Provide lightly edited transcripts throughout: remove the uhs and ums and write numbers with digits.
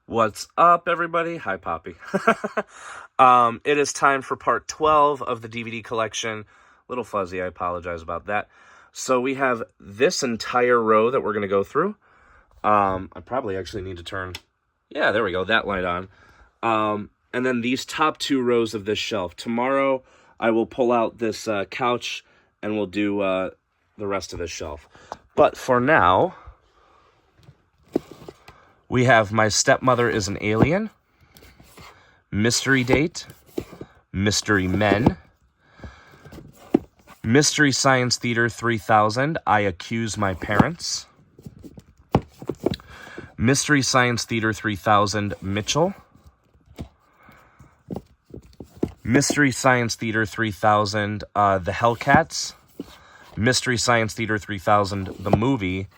What's up, everybody? Hi, Poppy. It is time for part 12 of the DVD collection. Little fuzzy, I apologize about that. So we have this entire row that we're going to go through. I probably actually need to turn... Yeah, there we go, that light on. And then these top two rows of this shelf. Tomorrow, I will pull out this couch and we'll do the rest of this shelf. But for now... we have My Stepmother is an Alien, Mystery Date, Mystery Men, Mystery Science Theater 3000, I Accuse My Parents, Mystery Science Theater 3000, Mitchell, Mystery Science Theater 3000, The Hellcats, Mystery Science Theater 3000, the movie,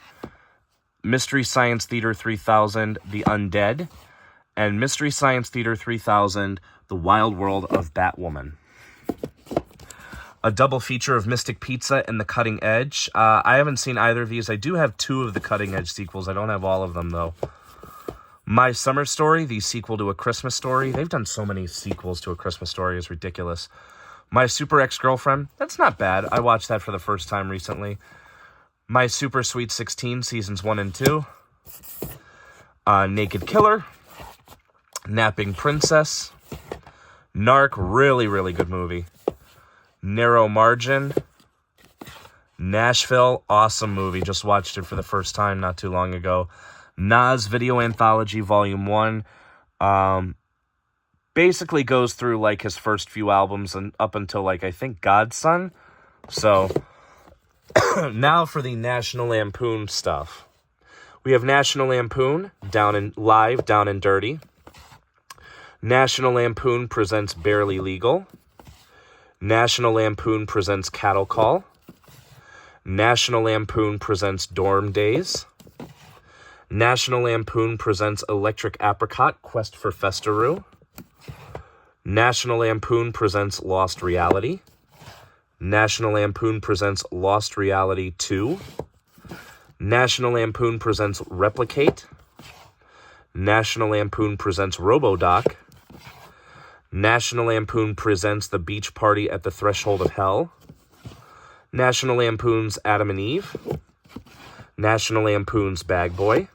Mystery Science Theater 3000, The Undead, and Mystery Science Theater 3000, The Wild World of Batwoman. A double feature of Mystic Pizza and The Cutting Edge. I haven't seen either of these. I do have two of the Cutting Edge sequels. I don't have all of them, though. My Summer Story, the sequel to A Christmas Story. They've done so many sequels to A Christmas Story. It's ridiculous. My Super Ex-Girlfriend. That's not bad. I watched that for the first time recently. My Super Sweet 16, Seasons 1 and 2. Naked Killer. Napping Princess. Narc, really good movie. Narrow Margin. Nashville, awesome movie. Just watched it for the first time not too long ago. Nas Video Anthology, Volume 1. Basically goes through, like, his first few albums and up until, like, I think Godson. So... now for the National Lampoon stuff. We have National Lampoon, Down and Dirty. National Lampoon presents Barely Legal. National Lampoon presents Cattle Call. National Lampoon presents Dorm Days. National Lampoon presents Electric Apricot, Quest for Festeroo. National Lampoon presents Lost Reality. National Lampoon presents Lost Reality 2. National Lampoon presents Replicate. National Lampoon presents RoboDoc. National Lampoon presents The Beach Party at the Threshold of Hell. National Lampoon's Adam and Eve. National Lampoon's Bag Boy.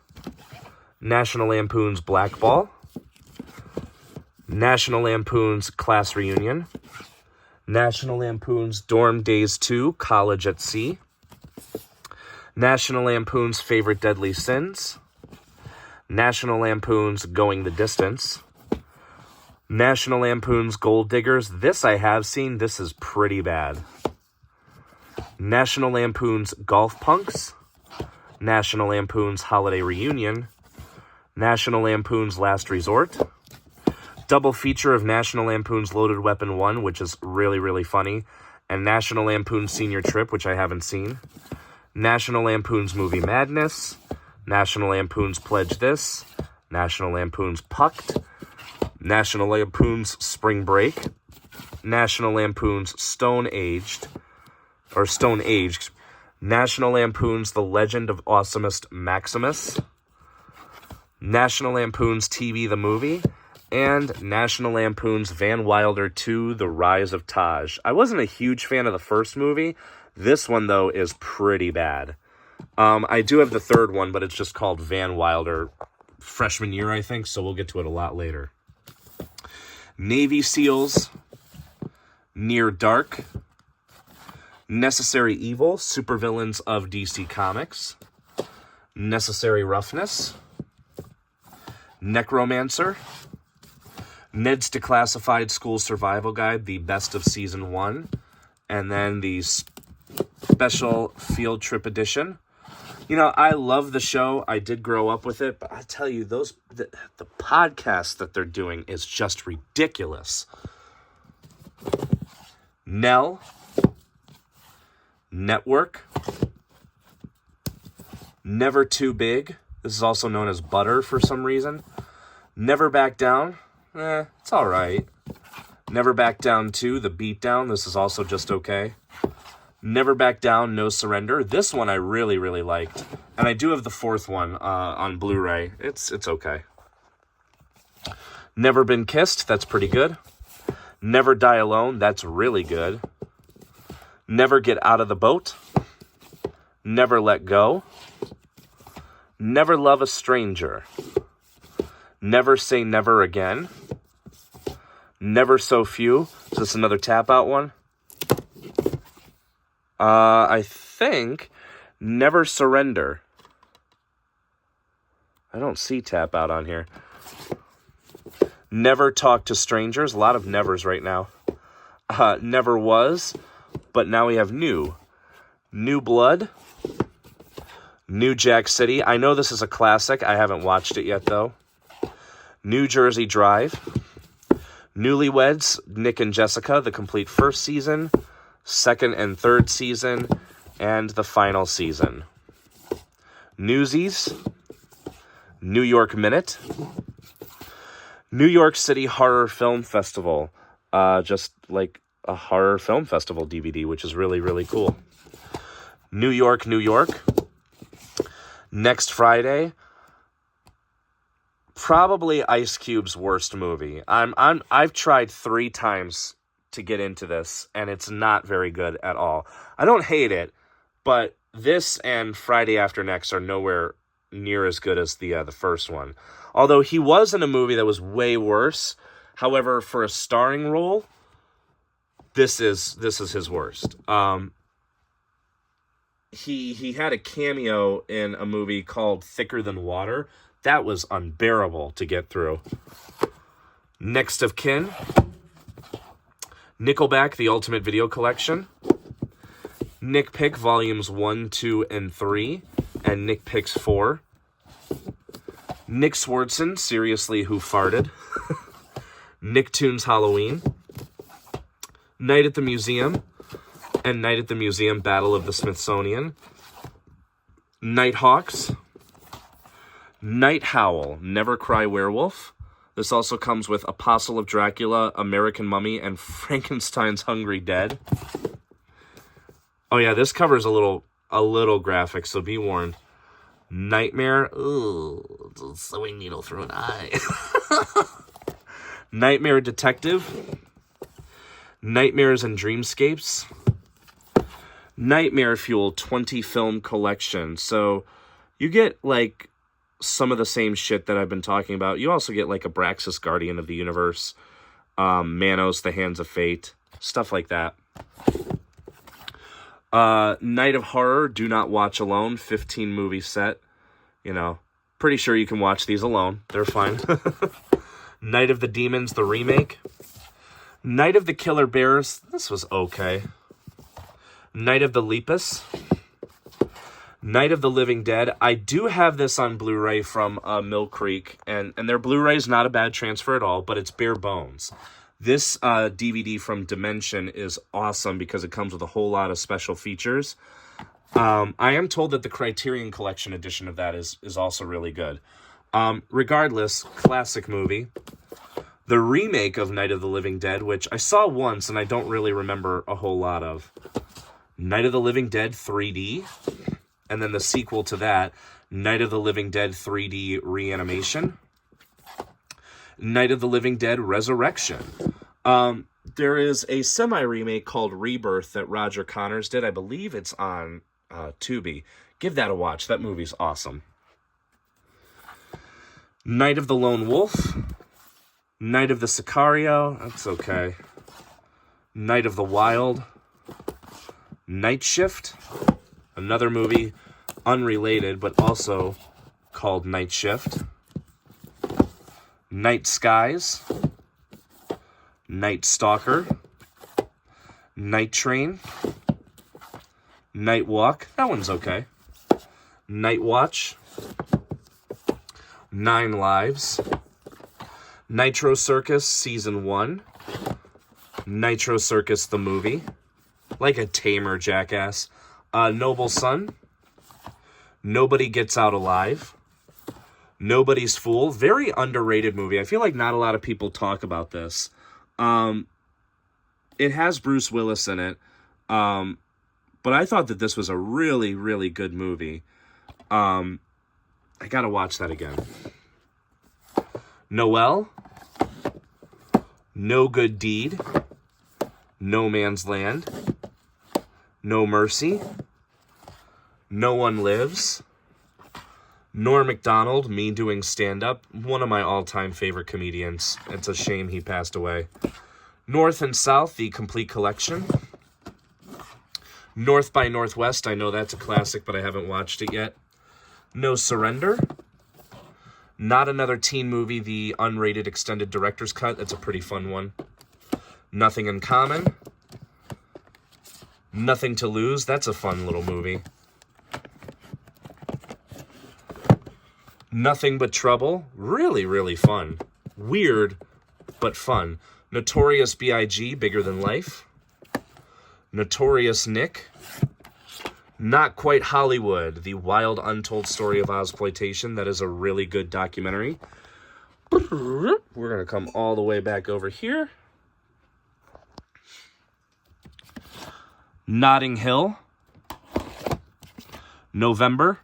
National Lampoon's Blackball. National Lampoon's Class Reunion. National Lampoon's Dorm Days 2, College at Sea. National Lampoon's Favorite Deadly Sins. National Lampoon's Going the Distance. National Lampoon's Gold Diggers. This I have seen. This is pretty bad. National Lampoon's Golf Punks. National Lampoon's Holiday Reunion. National Lampoon's Last Resort. Double feature of National Lampoon's Loaded Weapon 1, which is really funny, and National Lampoon's Senior Trip, which I haven't seen. National Lampoon's Movie Madness. National Lampoon's Pledge This. National Lampoon's Pucked. National Lampoon's Spring Break. National Lampoon's Stone Aged. National Lampoon's The Legend of Awesomest Maximus. National Lampoon's TV the Movie. And National Lampoon's Van Wilder 2, The Rise of Taj. I wasn't a huge fan of the first movie. This one, though, is pretty bad. I do have the third one, but it's just called Van Wilder freshman year, I think, so we'll get to it a lot later. Navy SEALs, Near Dark, Necessary Evil, Supervillains of DC Comics, Necessary Roughness, Necromancer, Ned's Declassified School Survival Guide, the best of Season 1, and then the Special Field Trip Edition. You know, I love the show. I did grow up with it, but I tell you, the podcast that they're doing is just ridiculous. Nell, Network, Never Too Big. This is also known as Butter for some reason. Never Back Down. It's alright. Never Back Down 2, The Beatdown. This is also just okay. Never Back Down, No Surrender. This one I really liked. And I do have the fourth one on Blu-ray. It's okay. Never Been Kissed, that's pretty good. Never Die Alone, that's really good. Never Get Out of the Boat. Never Let Go. Never Love a Stranger. Never Say Never Again. Never So Few. Is this another Tap Out one? I think Never Surrender. I don't see Tap Out on here. Never Talk to Strangers. A lot of nevers right now. Never Was, but now we have New. New Blood. New Jack City. I know this is a classic. I haven't watched it yet, though. New Jersey Drive. Newlyweds, Nick and Jessica, the complete first season, second and third season, and the final season. Newsies. New York Minute. New York City Horror Film Festival. Just like a horror film festival DVD, which is really, really cool. New York, New York. Next Friday. Probably Ice Cube's worst movie. I've tried 3 times to get into this, and it's not very good at all. I don't hate it, but this and Friday After Next are nowhere near as good as the first one. Although he was in a movie that was way worse. However, for a starring role, this is his worst. He had a cameo in a movie called Thicker Than Water. That was unbearable to get through. Next of Kin. Nickelback, The Ultimate Video Collection. Nick Pick, Volumes 1, 2, and 3. And Nick Picks 4. Nick Swardson, Seriously, Who Farted? Nicktoons Halloween. Night at the Museum. And Night at the Museum, Battle of the Smithsonian. Nighthawks. Night Howl, Never Cry Werewolf. This also comes with Apostle of Dracula, American Mummy, and Frankenstein's Hungry Dead. Oh yeah, this cover's a little graphic, so be warned. Nightmare, ooh, sewing needle through an eye. Nightmare Detective. Nightmares and Dreamscapes. Nightmare Fuel 20 film collection. So you get like some of the same shit that I've been talking about. You also get like Abraxas, Guardian of the Universe, Manos, The Hands of Fate, stuff like that. Night of Horror, Do Not Watch Alone, 15 movie set. You know, pretty sure you can watch these alone. They're fine. Night of the Demons, the remake. Night of the Killer Bears, this was okay. Night of the Lepus. Night of the Living Dead. I do have this on Blu-ray from Mill Creek, and their Blu-ray is not a bad transfer at all, but it's bare bones. This DVD from Dimension is awesome because it comes with a whole lot of special features. I am told that the Criterion Collection edition of that is also really good. Regardless, classic movie. The remake of Night of the Living Dead, which I saw once and I don't really remember a whole lot of. Night of the Living Dead 3D. And then the sequel to that, Night of the Living Dead 3D Reanimation. Night of the Living Dead Resurrection. There is a semi-remake called Rebirth that Roger Connors did. I believe it's on Tubi. Give that a watch. That movie's awesome. Night of the Lone Wolf. Night of the Sicario. That's okay. Night of the Wild. Night Shift. Another movie, unrelated, but also called Night Shift. Night Skies. Night Stalker. Night Train. Night Walk. That one's okay. Night Watch. 9 Lives. Nitro Circus Season 1. Nitro Circus the movie. Like a tamer jackass. Noble Son. Nobody Gets Out Alive. Nobody's Fool. Very underrated movie. I feel like not a lot of people talk about this. It has Bruce Willis in it. But I thought that this was a really, really good movie. I gotta watch that again. Noelle. No Good Deed, No Man's Land, No Mercy, No One Lives, Norm Macdonald, me doing stand-up, one of my all-time favorite comedians. It's a shame he passed away. North and South, The Complete Collection. North by Northwest, I know that's a classic, but I haven't watched it yet. No Surrender. Not Another Teen Movie, the unrated extended director's cut. That's a pretty fun one. Nothing in Common. Nothing to Lose. That's a fun little movie. Nothing But Trouble. Really, really fun. Weird, but fun. Notorious B.I.G., Bigger Than Life. Notorious Nick. Not Quite Hollywood, the wild, untold story of Ozploitation. That is a really good documentary. We're going to come all the way back over here. Notting Hill. November.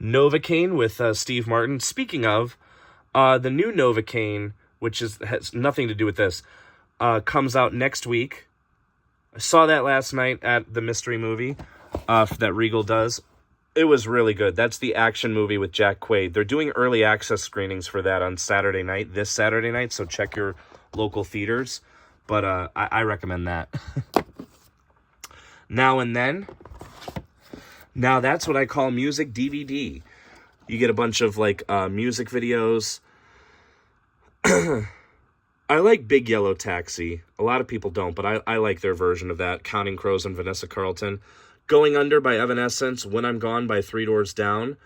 Novocaine with Steve Martin. Speaking of, the new Novocaine, which has nothing to do with this, comes out next week. I saw that last night at the mystery movie that Regal does. It was really good. That's the action movie with Jack Quaid. They're doing early access screenings for that on Saturday night, this Saturday night, so check your local theaters. But I recommend that. Now and Then. Now that's what I call music DVD. You get a bunch of music videos. I like Big Yellow Taxi. A lot of people don't, but I like their version of that. Counting Crows and Vanessa Carlton. Going Under by Evanescence. When I'm Gone by Three Doors Down.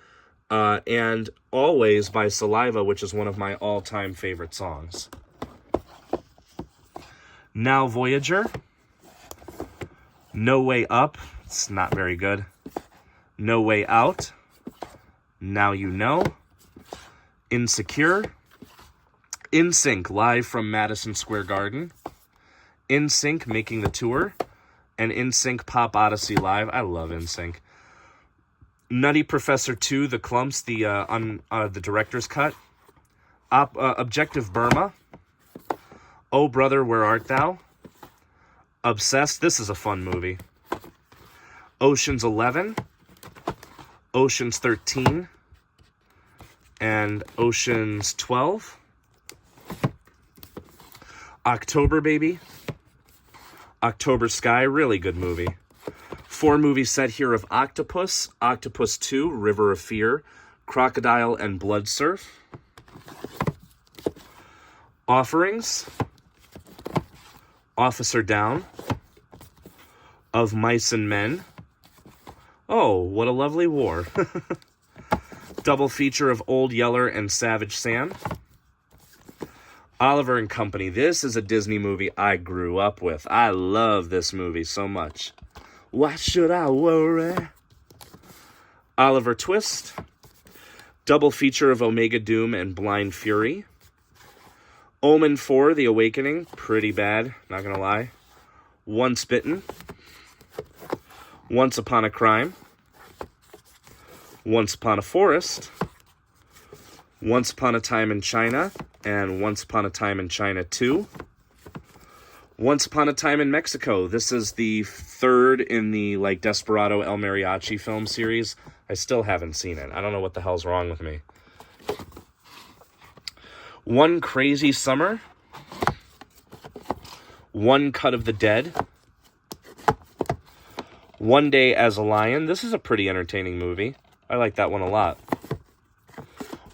And Always by Saliva, which is one of my all-time favorite songs. Now Voyager. No Way Up. It's not very good. No Way Out. Now You Know. Insecure. NSYNC, live from Madison Square Garden. NSYNC, making the tour. And NSYNC Pop Odyssey live. I love NSYNC. Nutty Professor 2, The Clumps, the director's cut. Objective Burma. Oh Brother, Where Art Thou? Obsessed, this is a fun movie. Ocean's 11. Ocean's 13. And Ocean's 12. October Baby. October Sky, really good movie. 4 movies set here of Octopus, Octopus 2, River of Fear, Crocodile and Blood Surf. Offerings. Officer Down. Of Mice and Men. Oh, What a Lovely War. Double feature of Old Yeller and Savage Sam. Oliver and Company. This is a Disney movie I grew up with. I love this movie so much. Why should I worry? Oliver Twist. Double feature of Omega Doom and Blind Fury. Omen 4, The Awakening. Pretty bad, not gonna lie. Once Bitten. Once Upon a Crime. Once Upon a Forest. Once Upon a Time in China. And Once Upon a Time in China 2. Once Upon a Time in Mexico. This is the third in the Desperado El Mariachi film series. I still haven't seen it. I don't know what the hell's wrong with me. One Crazy Summer. One Cut of the Dead. One Day as a Lion. This is a pretty entertaining movie. I like that one a lot.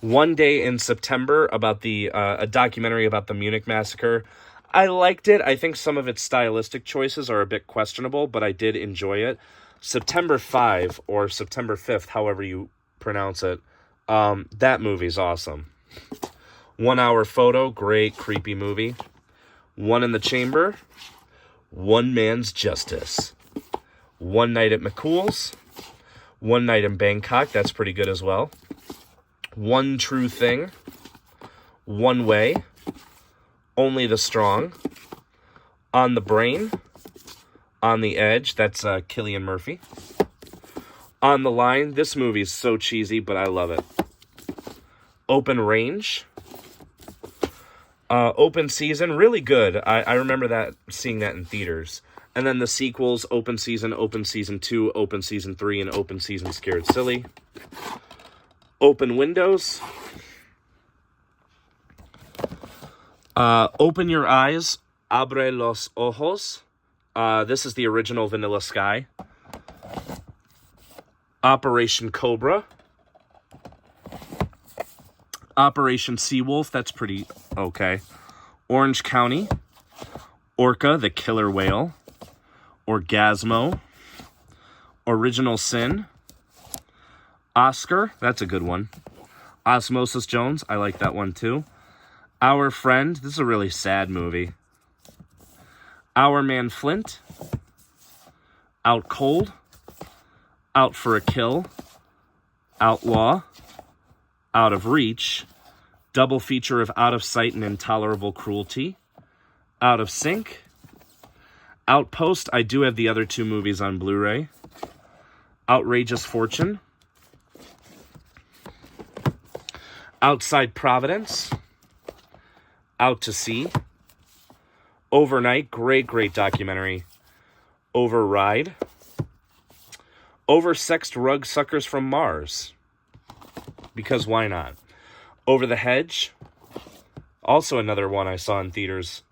One Day in September, about a documentary about the Munich massacre. I liked it. I think some of its stylistic choices are a bit questionable, but I did enjoy it. September 5, or September 5th, however you pronounce it, that movie's awesome. 1 Hour Photo, great, creepy movie. One in the Chamber. One Man's Justice. One Night at McCool's. One Night in Bangkok, that's pretty good as well. One True Thing. One Way. Only the Strong. On the Brain. On the Edge, that's Cillian Murphy. On the Line, this movie is so cheesy, but I love it. Open Range. Open Season, really good. I remember seeing that in theaters. And then the sequels, Open Season 2, Open Season 3, and Open Season Scared Silly. Open Windows. Open Your Eyes, Abre los Ojos. This is the original Vanilla Sky. Operation Cobra. Operation Seawolf, that's pretty okay. Orange County. Orca, the Killer Whale. Orgasmo. Original Sin. Oscar, that's a good one. Osmosis Jones, I like that one too. Our Friend, this is a really sad movie. Our Man Flint. Out Cold. Out for a Kill. Outlaw. Out of Reach. Double feature of Out of Sight and Intolerable Cruelty. Out of Sync. Outpost, I do have the other two movies on Blu-ray. Outrageous Fortune. Outside Providence. Out to Sea. Overnight, great documentary. Override. Oversexed Rug Suckers from Mars. Because why not? Over the Hedge. Also another one I saw in theaters.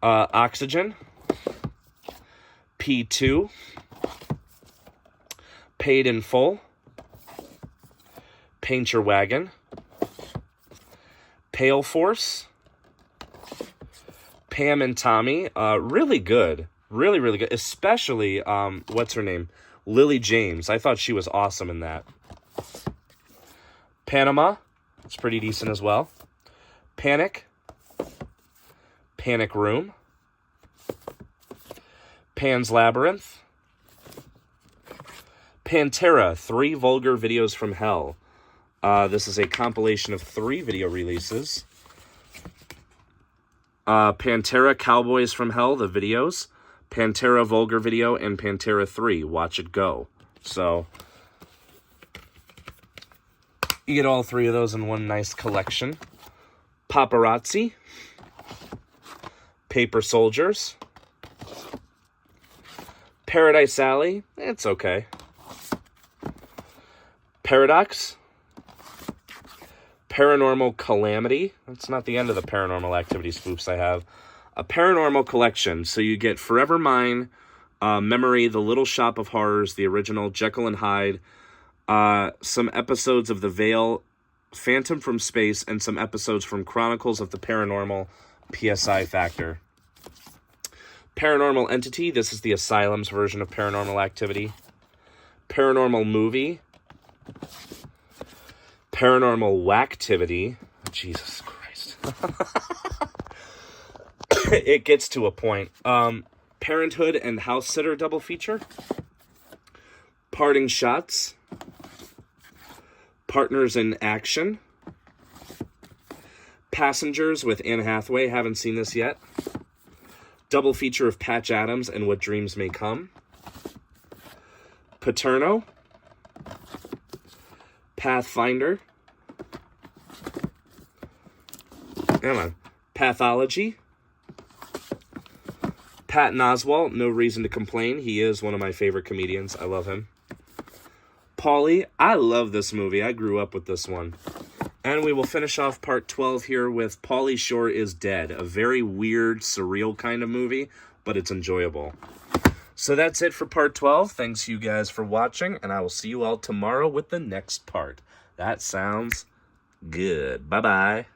Oxygen. P2. Paid in Full. Paint Your Wagon. Pale Force. Pam and Tommy. Really good. Really good. Especially, what's her name? Lily James. I thought she was awesome in that. Panama. It's pretty decent as well. Panic. Panic Room. Pan's Labyrinth. Pantera, 3 Vulgar Videos from Hell. This is a compilation of 3 video releases. Pantera, Cowboys from Hell, the videos. Pantera Vulgar Video, and Pantera 3, Watch It Go. So, you get all 3 of those in one nice collection. Paparazzi. Paper Soldiers. Paradise Alley, it's okay. Paradox. Paranormal Calamity. That's not the end of the Paranormal Activity spoofs I have. A Paranormal Collection. So you get Forever Mine, Memory, The Little Shop of Horrors, the original, Jekyll and Hyde, some episodes of The Veil, Phantom from Space, and some episodes from Chronicles of the Paranormal, PSI Factor. Paranormal Entity, this is the Asylum's version of Paranormal Activity. Paranormal Movie. Paranormal Whacktivity. Jesus Christ. It gets to a point. Parenthood and House Sitter double feature. Parting Shots. Partners in Action. Passengers with Anne Hathaway. Haven't seen this yet. Double feature of Patch Adams and What Dreams May Come. Paterno. Pathfinder. Come on. Pathology. Patton Oswalt, No Reason to Complain. He is one of my favorite comedians. I love him. Paulie. I love this movie. I grew up with this one. And we will finish off part 12 here with Pauly Shore is Dead. A very weird, surreal kind of movie, but it's enjoyable. So that's it for part 12. Thanks you guys for watching, and I will see you all tomorrow with the next part. That sounds good. Bye-bye.